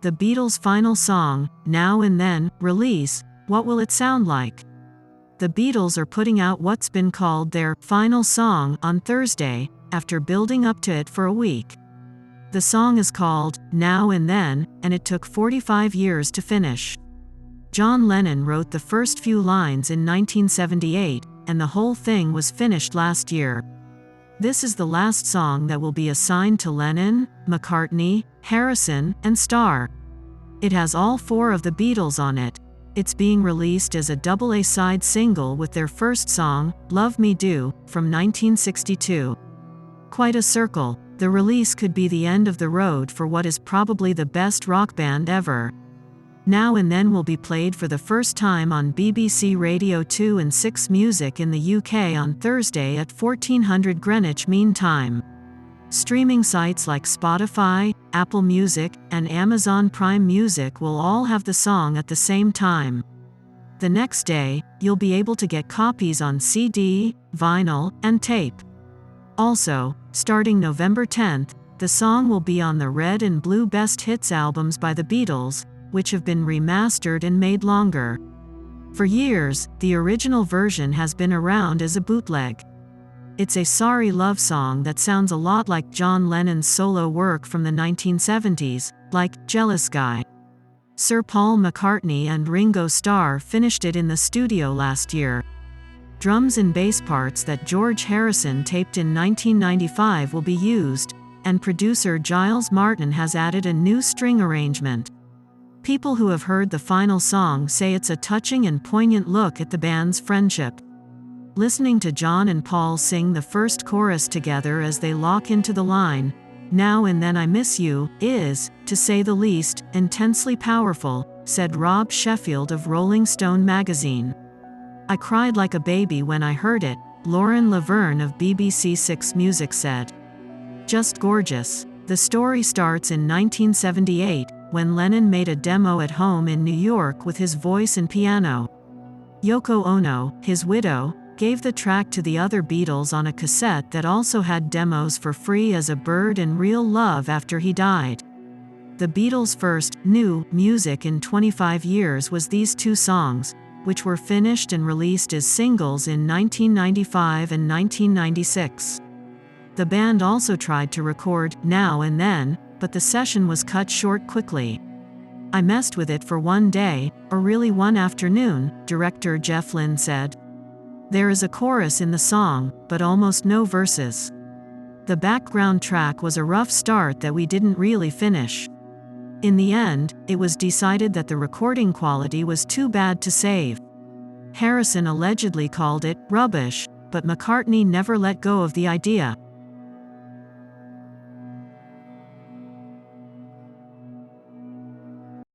the Beatles' final song, Now and Then, release, what will it sound like? The Beatles are putting out what's been called their final song on Thursday, after building up to it for a week. The song is called Now and Then, and it took 45 years to finish. John Lennon wrote the first few lines in 1978, and the whole thing was finished last year. This is the last song that will be assigned to Lennon, McCartney, Harrison, and Starr. It has all four of the Beatles on it. It's being released as a double A-side single with their first song, Love Me Do, from 1962. Quite a circle. The release could be the end of the road for what is probably the best rock band ever. Now and Then will be played for the first time on BBC Radio 2 and 6 Music in the UK on Thursday at 1400 Greenwich Mean Time. Streaming sites like Spotify, Apple Music, and Amazon Prime Music will all have the song at the same time. The next day, you'll be able to get copies on CD, vinyl, and tape. Also, starting November 10th, the song will be on the Red and Blue Best Hits albums by the Beatles, which have been remastered and made longer. For years, the original version has been around as a bootleg. It's a sorry love song that sounds a lot like John Lennon's solo work from the 1970s, like Jealous Guy. Sir Paul McCartney and Ringo Starr finished it in the studio last year. Drums and bass parts that George Harrison taped in 1995 will be used, and producer Giles Martin has added a new string arrangement. People who have heard the final song say it's a touching and poignant look at the band's friendship. Listening to John and Paul sing the first chorus together as they lock into the line, Now and Then I Miss You, is, to say the least, intensely powerful, said Rob Sheffield of Rolling Stone magazine. I cried like a baby when I heard it, Lauren Laverne of BBC 6 Music said. Just gorgeous. The story starts in 1978, when Lennon made a demo at home in New York with his voice and piano. Yoko Ono, his widow, gave the track to the other Beatles on a cassette that also had demos for free as a Bird and Real Love after he died. The Beatles' first new music in 25 years was these two songs, which were finished and released as singles in 1995 and 1996. The band also tried to record Now and Then, but the session was cut short quickly. I messed with it for one day, or really one afternoon, director Jeff Lynne said. There is a chorus in the song, but almost no verses. The background track was a rough start that we didn't really finish. In the end, it was decided that the recording quality was too bad to save. Harrison allegedly called it rubbish, but McCartney never let go of the idea.